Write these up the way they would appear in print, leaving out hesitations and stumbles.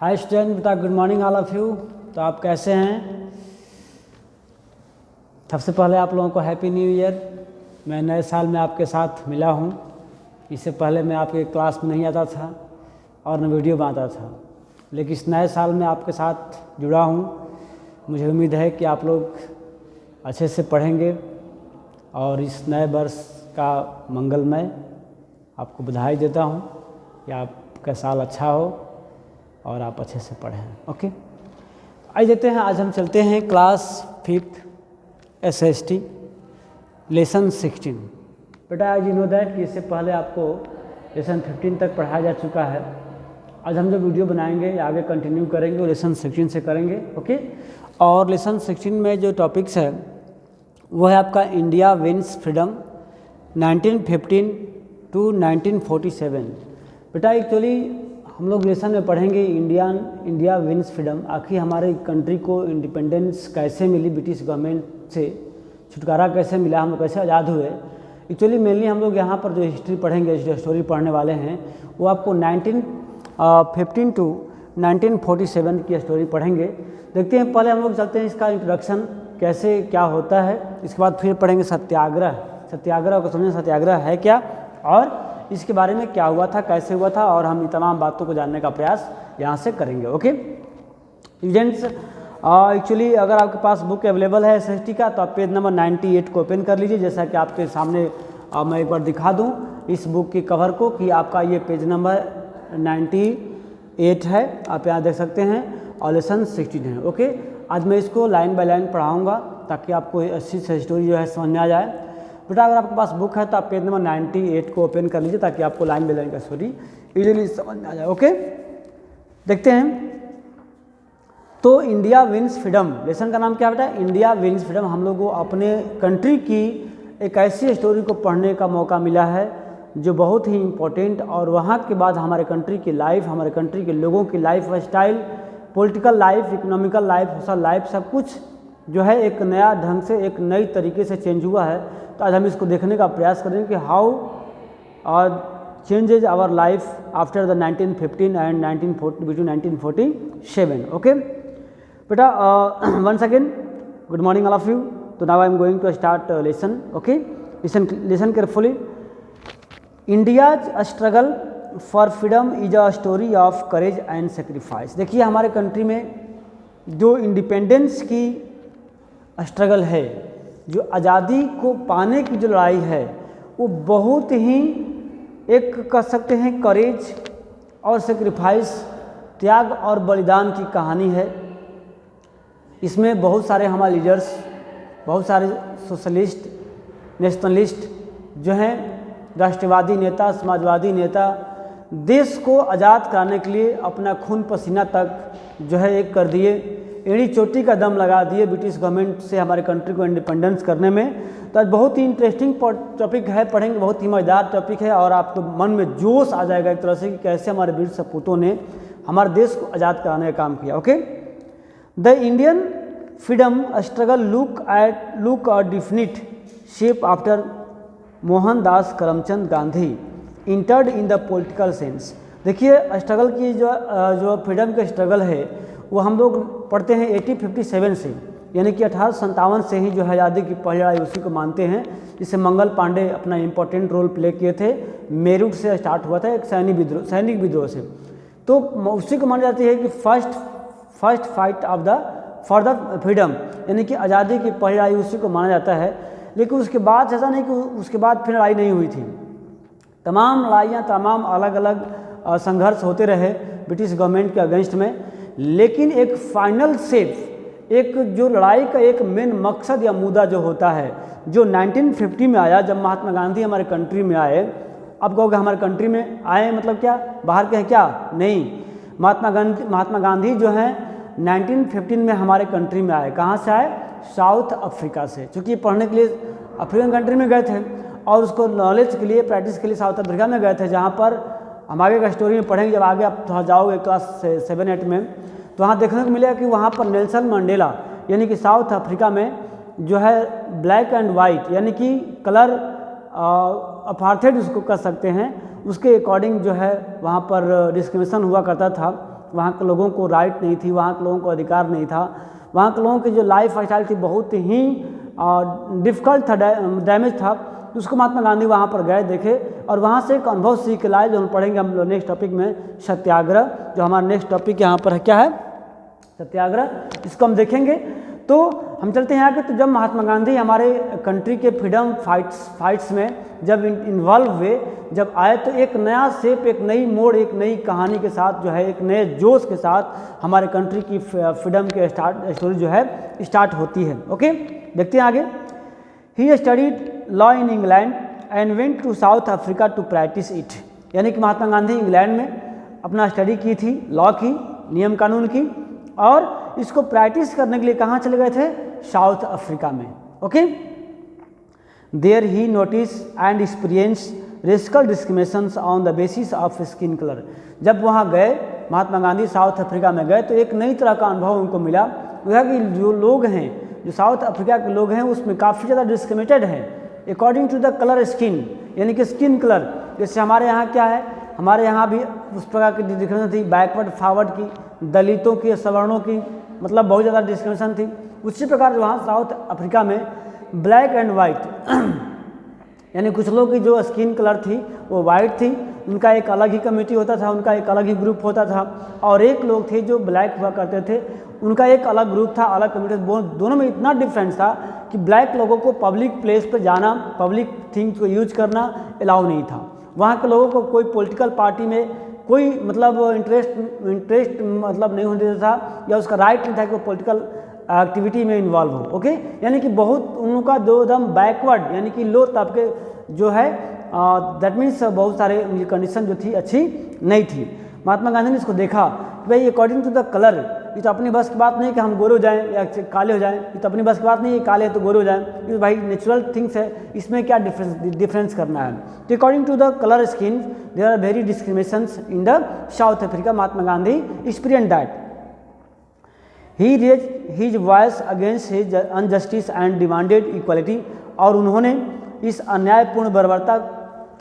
Hi student, बेटा good morning all of you. तो आप कैसे हैं? सबसे पहले आप लोगों को हैप्पी न्यू ईयर। मैं नए साल में आपके साथ मिला हूं। इससे पहले मैं आपके क्लास में नहीं आता था और न वीडियो बनाता था, लेकिन इस नए साल में आपके साथ जुड़ा हूं। मुझे उम्मीद है कि आप लोग अच्छे से पढ़ेंगे और इस नए वर्ष का मंगलमय आपको बधाई देता हूं कि आपका साल अच्छा हो और आप अच्छे से पढ़ें। ओके, आइए देखते हैं। आज हम चलते हैं क्लास 5th SST लेसन 16। बेटा आज यू नो दैट कि इससे पहले आपको लेसन 15 तक पढ़ाया जा चुका है। आज हम जो वीडियो बनाएंगे आगे कंटिन्यू करेंगे वो लेसन 16 से करेंगे। ओके, और लेसन 16 में जो टॉपिक्स है वो है आपका इंडिया विंस फ्रीडम 1915 टू 1947। बेटा एक्चुअली हम लोग लेसन में पढ़ेंगे इंडिया विंस फ्रीडम। आखिर हमारे कंट्री को इंडिपेंडेंस कैसे मिली, ब्रिटिश गवर्नमेंट से छुटकारा कैसे मिला, हम लोग कैसे आज़ाद हुए। एक्चुअली मेनली हम लोग यहाँ पर जो हिस्ट्री पढ़ेंगे, जो स्टोरी पढ़ने वाले हैं, वो आपको 1915 टू 1947 की स्टोरी पढ़ेंगे। देखते हैं, पहले हम लोग चलते हैं इसका इंट्रोडक्शन कैसे क्या होता है। इसके बाद फिर पढ़ेंगे सत्याग्रह। सत्याग्रह को समझें, सत्याग्रह है क्या और इसके बारे में क्या हुआ था, कैसे हुआ था, और हम इन तमाम बातों को जानने का प्रयास यहाँ से करेंगे। ओके स्टूडेंट्स, एक्चुअली अगर आपके पास बुक अवेलेबल है SST का तो आप पेज नंबर 98 को ओपन कर लीजिए। जैसा कि आपके सामने मैं एक बार दिखा दूँ इस बुक के कवर को कि आपका ये पेज नंबर 98 है, आप यहाँ देख सकते हैं, और लेसन 16 है। ओके, आज मैं इसको लाइन बाय लाइन पढ़ाऊँगा ताकि आपको अच्छी से स्टोरी जो है समझ में आ जाए। बेटा अगर आपके पास बुक है तो आप पेज नंबर 98 को ओपन कर लीजिए ताकि आपको लाइन बाय लाइन का स्टोरी इजीली समझ में आ जाए। ओके, देखते हैं। तो इंडिया विंस फ्रीडम लेसन का नाम क्या बेटा? India wins freedom. हम लोग को अपने कंट्री की एक ऐसी स्टोरी को पढ़ने का मौका मिला है जो बहुत ही इम्पोर्टेंट, और वहाँ के बाद हमारे कंट्री की लाइफ, हमारे कंट्री के लोगों की life style, political life, economical life, social life, सब कुछ जो है एक नया ढंग से, एक नई तरीके से चेंज हुआ है। तो आज हम इसको देखने का प्रयास करेंगे कि how changes our life after the 1915 and 1940 between 1947। Okay बेटा, once again good morning all of you. तो now I am going to start lesson. Okay, listen carefully. India's struggle for freedom is a story of courage and sacrifice. देखिए, हमारे country में जो independence की struggle है, जो आज़ादी को पाने की जो लड़ाई है, वो बहुत ही एक कह सकते हैं करेज और सेक्रीफाइस, त्याग और बलिदान की कहानी है। इसमें बहुत सारे हमारे लीडर्स, बहुत सारे सोशलिस्ट, नेशनलिस्ट जो हैं, राष्ट्रवादी नेता, समाजवादी नेता, देश को आज़ाद कराने के लिए अपना खून पसीना तक जो है एक कर दिए, एड़ी चोटी का दम लगा दिए ब्रिटिश गवर्नमेंट से हमारे कंट्री को इंडिपेंडेंस करने में। तो आज बहुत ही इंटरेस्टिंग टॉपिक है, पढ़ेंगे, बहुत ही मज़ेदार टॉपिक है, और आपको मन में जोश आ जाएगा एक तरह से कि कैसे हमारे वीर सपूतों ने हमारे देश को आज़ाद कराने का काम किया। Okay, the Indian freedom struggle look a definite shape after Mohandas Karamchand Gandhi entered in the political sense. देखिए, स्ट्रगल की जो फ्रीडम का स्ट्रगल है वो हम लोग पढ़ते हैं 1857 से, यानी कि 1857 से ही जो है आज़ादी की पहली लड़ाई उसी को मानते हैं, जिससे मंगल पांडे अपना इम्पोर्टेंट रोल प्ले किए थे। मेरठ से स्टार्ट हुआ था एक सैनिक विद्रोह से, तो उसी को मानी जाती है कि first fight for the freedom, यानी कि आज़ादी की पहली लड़ाई उसी को माना जाता है। लेकिन उसके बाद ऐसा नहीं कि उसके बाद फिर लड़ाई नहीं हुई थी। तमाम लड़ाइयाँ, तमाम अलग अलग संघर्ष होते रहे ब्रिटिश गवर्नमेंट के अगेंस्ट में, लेकिन एक फाइनल शेप, एक जो लड़ाई का एक मेन मकसद या मुद्दा जो होता है, जो 1950 में आया, जब महात्मा गांधी हमारे कंट्री में आए। अब कहोगे हमारे कंट्री में आए मतलब क्या, बाहर के हैं क्या? नहीं, महात्मा गांधी जो हैं 1915 में हमारे कंट्री में आए। कहाँ से आए? साउथ अफ्रीका से। चूँकि पढ़ने के लिए अफ्रीकन कंट्री में गए थे और उसको नॉलेज के लिए, प्रैक्टिस के लिए साउथ अफ्रीका में गए थे, जहाँ पर हम आगे का स्टोरी में पढ़ेंगे। जब आगे आप थोड़ा जाओगे क्लास 7-8 में, तो वहाँ देखने को मिलेगा कि वहाँ पर नेल्सन मंडेला, यानी कि साउथ अफ्रीका में जो है ब्लैक एंड वाइट, यानी कि कलर अपार्थाइड उसको कर सकते हैं, उसके अकॉर्डिंग जो है वहाँ पर डिस्क्रिमिनेशन हुआ करता था। वहाँ के लोगों को राइट नहीं थी, वहाँ के लोगों को अधिकार नहीं था, वहाँ के लोगों की जो लाइफ स्टाइल थी बहुत ही डिफ़िकल्ट था, डैमेज था। तो उसको महात्मा गांधी वहाँ पर गए, देखे और वहाँ से एक अनुभव सीख लाए, जो हम पढ़ेंगे हम लोग नेक्स्ट टॉपिक में, सत्याग्रह। जो हमारा नेक्स्ट टॉपिक यहाँ पर है क्या है, सत्याग्रह, इसको हम देखेंगे। तो हम चलते हैं आगे। तो जब महात्मा गांधी हमारे कंट्री के फ्रीडम फाइट्स में जब इन्वॉल्व हुए, जब आए, तो एक नया शेप, एक नई मोड़, एक नई कहानी के साथ जो है, एक नए जोश के साथ हमारे कंट्री की फ्रीडम के स्टोरी जो है स्टार्ट होती है। ओके, देखते हैं आगे। He studied law in England and went to South Africa to practise it. यानी कि महात्मा गांधी इंग्लैंड में अपना स्टडी की थी, लॉ की, नियम कानून की, और इसको प्रैक्टिस करने के लिए कहाँ चले गए थे, साउथ अफ्रीका में। Okay, there he notice and experience racial discriminations on the basis of skin colour. जब वहाँ गए महात्मा गांधी, साउथ अफ्रीका में गए, तो एक नई तरह का अनुभव उनको मिला। वह कि जो लोग हैं, जो साउथ अफ्रीका के लोग हैं, उसमें काफ़ी ज़्यादा डिस्क्रिमिनेटेड हैं according to the colour skin, यानी कि स्किन कलर। जैसे हमारे यहाँ क्या है, हमारे यहाँ भी उस प्रकार की डिस्क्रिमिनेशन थी, बैकवर्ड फॉरवर्ड की, दलितों की, सवर्णों की, मतलब बहुत ज़्यादा डिस्क्रिमिनेशन थी। उसी प्रकार जो वहाँ साउथ अफ्रीका में ब्लैक एंड वाइट यानी कुछ लोगों की जो स्किन कलर थी वो वाइट थी, उनका एक अलग ही कम्युनिटी होता था, उनका एक अलग ही ग्रुप होता था, और एक लोग थे जो ब्लैक हुआ करते थे, उनका एक अलग ग्रुप था, अलग कम्युनिटी। दोनों में इतना डिफरेंस था कि ब्लैक लोगों को पब्लिक प्लेस पर जाना, पब्लिक थिंग्स को यूज करना अलाउ नहीं था। वहाँ के लोगों को कोई पॉलिटिकल पार्टी में कोई मतलब इंटरेस्ट मतलब नहीं होने देता था, या उसका राइट नहीं था कि वो पॉलिटिकल एक्टिविटी में इन्वॉल्व हो। ओके, यानी कि बहुत उनका दो दम बैकवर्ड, यानी कि लो तबके जो है, दैट मीन्स बहुत सारे उनकी कंडीशन जो थी अच्छी नहीं थी। महात्मा गांधी ने इसको देखा कि भाई अकॉर्डिंग टू द कलर, ये तो अपनी बस की बात नहीं कि हम गोरे हो जाएं या काले हो जाएं, ये तो अपनी बस की बात नहीं है काले है तो गोरे हो जाएं, ये भाई नेचुरल थिंग्स है, इसमें क्या डिफरेंस करना है। तो according to the colour skin there are very discriminations in the South Africa. Mahatma Gandhi experience that. He raised his voice against his injustice and demanded equality. और उन्होंने इस अन्यायपूर्ण बर्बरता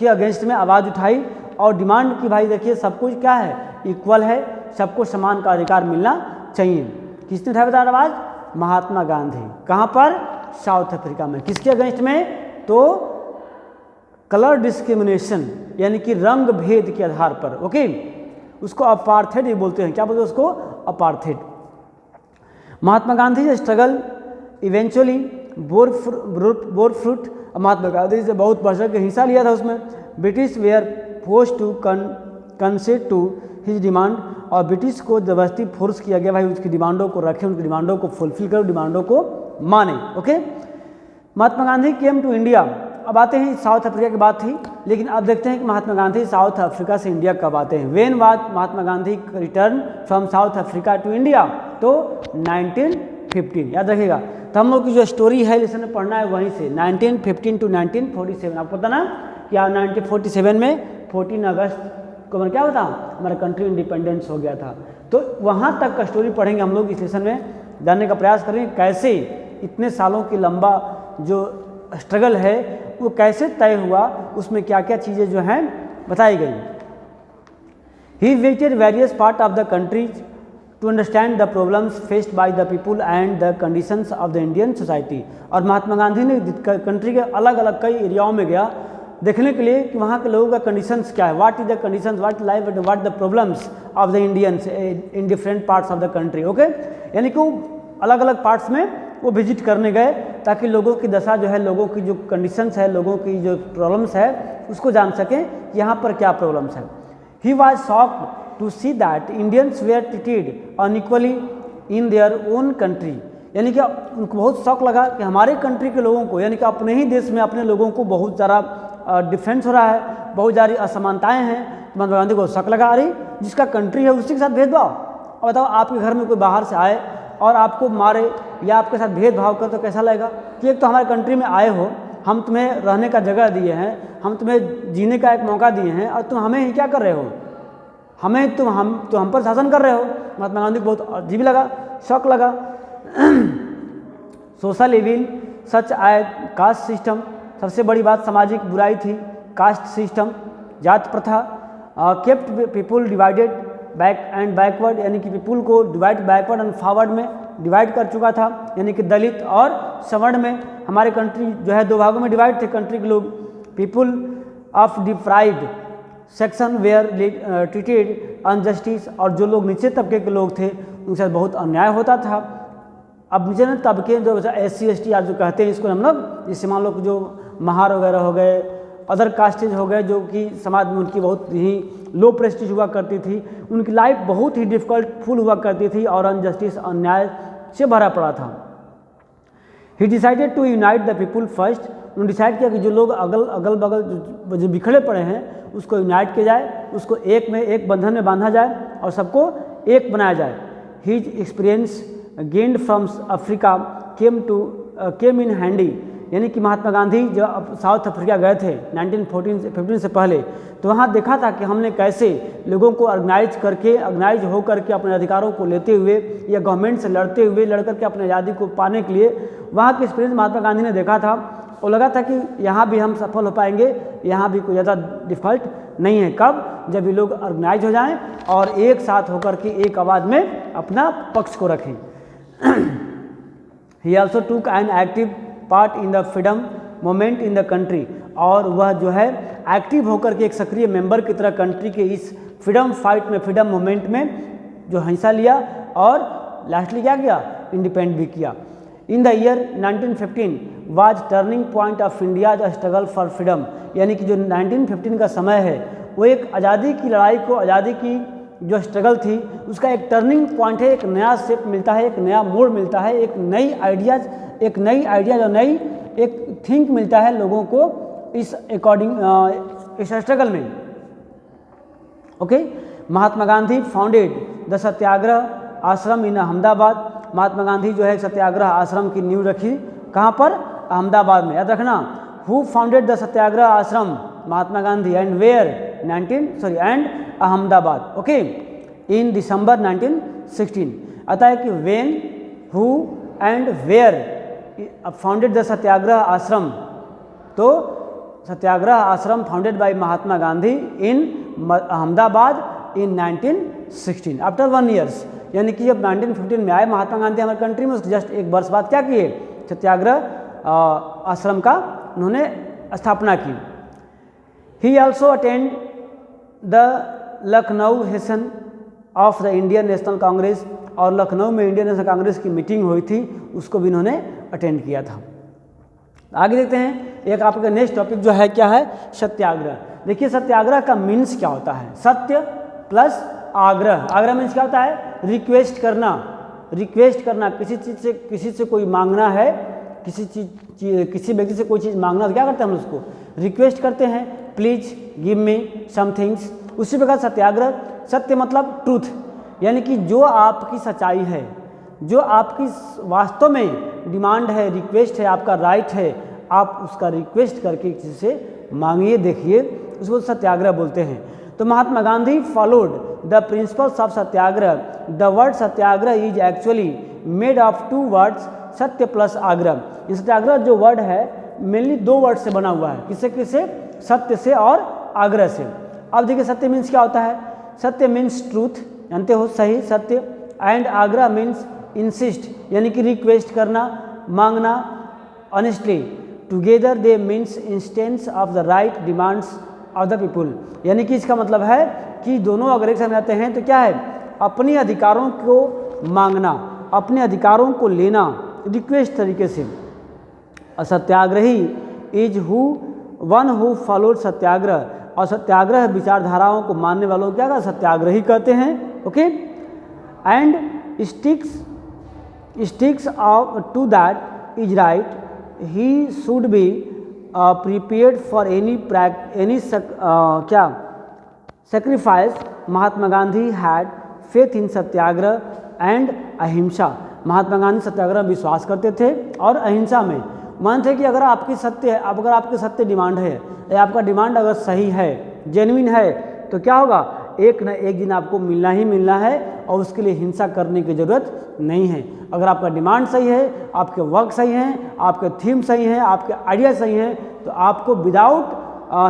के अगेंस्ट में आवाज़ उठाई और डिमांड की, भाई देखिए सब कुछ क्या है, इक्वल है, सबको समान का अधिकार मिलना चाहिए। किसने उठाया बता आवाज़, महात्मा गांधी। कहाँ पर, साउथ अफ्रीका में। किसके अगेंस्ट में, तो कलर डिस्क्रिमिनेशन, यानी कि रंग भेद के आधार पर। ओके, उसको अपार्थेड बोलते हैं। क्या बोलते हैं उसको, apartheid. Mahatma Gandhi struggle eventually bore fruit. Mahatma Gandhi से बहुत बढ़ चढ़ के हिस्सा लिया था उसमें। British were forced to consent to his demand, और ब्रिटिश को जबरदस्ती फोर्स किया गया, भाई उसकी डिमांडों को रखें, उनकी डिमांडों को फुलफिल करो, डिमांडों को माने। Okay, Mahatma Gandhi came to India. अब आते हैं, साउथ अफ्रीका की बात थी, लेकिन अब देखते हैं कि महात्मा गांधी साउथ अफ्रीका से इंडिया कब आते हैं। When was Mahatma Gandhi return from South Africa to India, तो 1915, याद रखिएगा। तो हम लोग की जो स्टोरी है लेसन में पढ़ना है वहीं से, 1915 टू 1947। आपको पता ना कि 1947 में 14 अगस्त को मैं क्या बता, हमारा कंट्री इंडिपेंडेंस हो गया था। तो वहाँ तक का स्टोरी पढ़ेंगे हम लोग इस लेसन में, जानने का प्रयास करेंगे कैसे इतने सालों की लंबा जो स्ट्रगल है वो कैसे तय हुआ, उसमें क्या क्या चीज़ें जो हैं बताई गई। He visited various part of the countries to understand the problems faced by the people and the conditions of the Indian society. और महात्मा गांधी ने कंट्री के अलग अलग कई एरियाओं में गया देखने के लिए कि वहाँ के लोगों का कंडीशंस क्या है, what is the conditions, what life, what the problems of the Indians in different parts of the country. Okay, यानी कि अलग अलग पार्ट्स में वो विजिट करने गए ताकि लोगों की दशा जो है, लोगों की जो कंडीशंस है, लोगों की जो प्रॉब्लम्स है उसको जान सकें कि यहाँ पर क्या प्रॉब्लम्स है। He was shocked to see that Indians were treated unequally in their own country. यानी कि उनको बहुत शौक लगा कि हमारे कंट्री के लोगों को, यानी कि अपने ही देश में अपने लोगों को बहुत ज़्यादा डिफरेंस हो रहा है, बहुत सारी असमानताएँ हैं। तो महात्मा गांधी को शक लगा, अरे जिसका कंट्री है उसी के साथ भेदभाव। और बताओ आपके घर में कोई बाहर से आए और आपको मारे या आपके साथ भेदभाव कर तो कैसा लगेगा कि एक तो हमारे कंट्री में आए हो, हम तुम्हें रहने का जगह दिए हैं, हम तुम्हें जीने का एक मौका दिए हैं, और तुम हमें ही क्या कर रहे हो, हमें हम पर शासन कर रहे हो। महात्मा गांधी को बहुत अजीब लगा, शौक लगा। सोशल इविल सच आए कास्ट सिस्टम, सबसे बड़ी बात सामाजिक बुराई थी कास्ट सिस्टम, जात प्रथा। Kept people divided back and backward, यानी कि पीपुल को डिवाइड बैकवर्ड एंड फॉरवर्ड में डिवाइड कर चुका था, यानी कि दलित और सवर्ण में हमारे कंट्री जो है 2 भागों में डिवाइड थे कंट्री के लोग। People of deprived section were treated injustice, और जो लोग नीचे तबके के लोग थे उनके साथ बहुत अन्याय होता था। अब नीचे तबके जो SC ST आज जो कहते हैं इसको हम लोग, जैसे मान लो जो महार वगैरह हो गए, अदर कास्टेज हो गए, जो कि समाज में उनकी बहुत ही लो प्रेस्टीज हुआ करती थी, उनकी लाइफ बहुत ही डिफ़िकल्ट फुल हुआ करती थी और अनजस्टिस अन्याय से भरा पड़ा था। He decided to unite the people first, उन्होंने डिसाइड किया कि जो लोग अगल बगल जो बिखरे पड़े हैं उसको यूनाइट किया जाए, उसको एक बंधन में बांधा जाए और सबको एक बनाया जाए। His experience gained from Africa came in handy, यानी कि महात्मा गांधी जब साउथ अफ्रीका गए थे 1915 से पहले, तो वहाँ देखा था कि हमने कैसे लोगों को ऑर्गेनाइज हो करके अपने अधिकारों को लेते हुए या गवर्नमेंट से लड़ते हुए लड़ करके अपनी आज़ादी को पाने के लिए वहाँ के एक्सपीरियंस महात्मा गांधी ने देखा था और लगा था कि यहाँ भी हम सफल हो पाएंगे, यहाँ भी कोई ज़्यादा डिफ़िकल्ट नहीं है। कब? जब ये लोग ऑर्गेनाइज हो जाएं और एक साथ होकर के एक आवाज़ में अपना पक्ष को रखें। ही ऑल्सो टूक an active part in the freedom moment in the country, और वह जो है एक्टिव होकर के एक सक्रिय मेंबर की तरह कंट्री के इस फ्रीडम फाइट में, फ्रीडम मोमेंट में जो हिस्सा लिया और लास्टली क्या किया, इंडिपेंडेंट भी किया। In the year 1915 was turning point of India's struggle for freedom, यानी कि जो 1915 का समय है वो एक आज़ादी की लड़ाई को, आज़ादी की जो स्ट्रगल थी उसका एक टर्निंग पॉइंट है, एक नया शेप मिलता है, एक नया मोड़ मिलता है, एक नई आइडियाज और नई एक थिंक मिलता है लोगों को इस अकॉर्डिंग इस स्ट्रगल में। Okay, Mahatma Gandhi founded the Satyagraha Ashram in Ahmedabad, Mahatma Gandhi जो है सत्याग्रह आश्रम की नींव रखी, कहाँ पर? अहमदाबाद में। याद रखना, who founded the Satyagraha Ashram? Mahatma Gandhi. And where? And Ahmedabad. Okay, in December 1916। आता है कि when, who and where founded the Satyagraha Ashram, तो Satyagraha Ashram founded by Mahatma Gandhi in Ahmedabad in 1916 after 1 years, यानी कि जब 1915 में आए महात्मा गांधी हमारे कंट्री में, उसके जस्ट 1 वर्ष बाद क्या किए, सत्याग्रह आश्रम का उन्होंने स्थापना की। He also attend the Lucknow session of the Indian national Congress, और लखनऊ में इंडियन नेशनल कांग्रेस की मीटिंग हुई थी, उसको भी इन्होंने अटेंड किया था। आगे देखते हैं, एक आपका नेक्स्ट टॉपिक जो है क्या है, सत्याग्रह। देखिए सत्याग्रह का मीन्स क्या होता है, सत्य प्लस आग्रह। आग्रह मीन्स क्या होता है, रिक्वेस्ट करना, किसी से कोई मांगना है, किसी व्यक्ति से कोई चीज़ मांगना, तो क्या करते हैं हम उसको रिक्वेस्ट करते हैं, प्लीज गिव मी समथिंग्स। उसी प्रकार सत्याग्रह, सत्य मतलब ट्रूथ, यानी कि जो आपकी सच्चाई है, जो आपकी वास्तव में डिमांड है, रिक्वेस्ट है, आपका राइट है, आप उसका रिक्वेस्ट करके किसी से मांगिए, देखिए, उसको सत्याग्रह बोलते हैं। तो Mahatma Gandhi followed the principles of Satyagraha. The word Satyagraha is actually made of 2 words, सत्य प्लस आग्रह। ये सत्याग्रह जो वर्ड है मेनली 2 वर्ड से बना हुआ है, किससे, सत्य से और आग्रह से। अब देखिए सत्य मीन्स क्या होता है, सत्य मीन्स ट्रूथ, जानते हो, सही सत्य, एंड आग्रह मीन्स इंसिस्ट, यानी कि रिक्वेस्ट करना, मांगना, honestly. Together they means instance of the right demands of the people, यानी कि इसका मतलब है कि दोनों अगर एक साथ आते हैं तो क्या है, अपने अधिकारों को मांगना, अपने अधिकारों को लेना, रिक्वेस्ट तरीके से। सत्याग्रही इज वन हु फॉलोड सत्याग्रह, और सत्याग्रह विचारधाराओं को मानने वालों को क्या कहा, सत्याग्रही कहते हैं। Okay, and sticks to that is right, he should be prepared for any sacrifice. Mahatma Gandhi had faith in satyagraha and ahimsa. Mahatma Gandhi सत्याग्रह में विश्वास करते थे और अहिंसा में। मानते कि अगर आपकी सत्य डिमांड है, या आपका डिमांड अगर सही है, जेन्युइन है, तो क्या होगा, एक न एक दिन आपको मिलना ही मिलना है, और उसके लिए हिंसा करने की ज़रूरत नहीं है। अगर आपका डिमांड सही है, आपके वर्क सही हैं, आपके थीम सही हैं, आपके आइडिया सही हैं, तो आपको विदाउट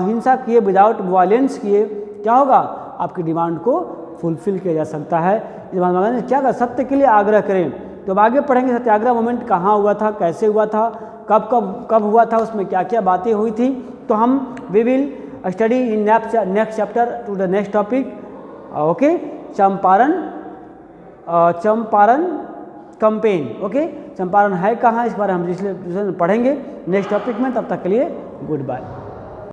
हिंसा किए, विदाउट वायलेंस किए क्या होगा, आपकी डिमांड को फुलफिल किया जा सकता है। महात्मा गांधी ने क्या कहा, सत्य के लिए आग्रह करें। तो अब आगे पढ़ेंगे सत्याग्रह मूवमेंट कहाँ हुआ था, कैसे हुआ था, कब हुआ था, उसमें क्या क्या बातें हुई थी। तो हम we will study in next chapter to the next topic. Okay, Champaran campaign. Okay, Champaran है कहाँ, इस बारे हम पढ़ेंगे नेक्स्ट टॉपिक में। तब तक के लिए गुड बाय।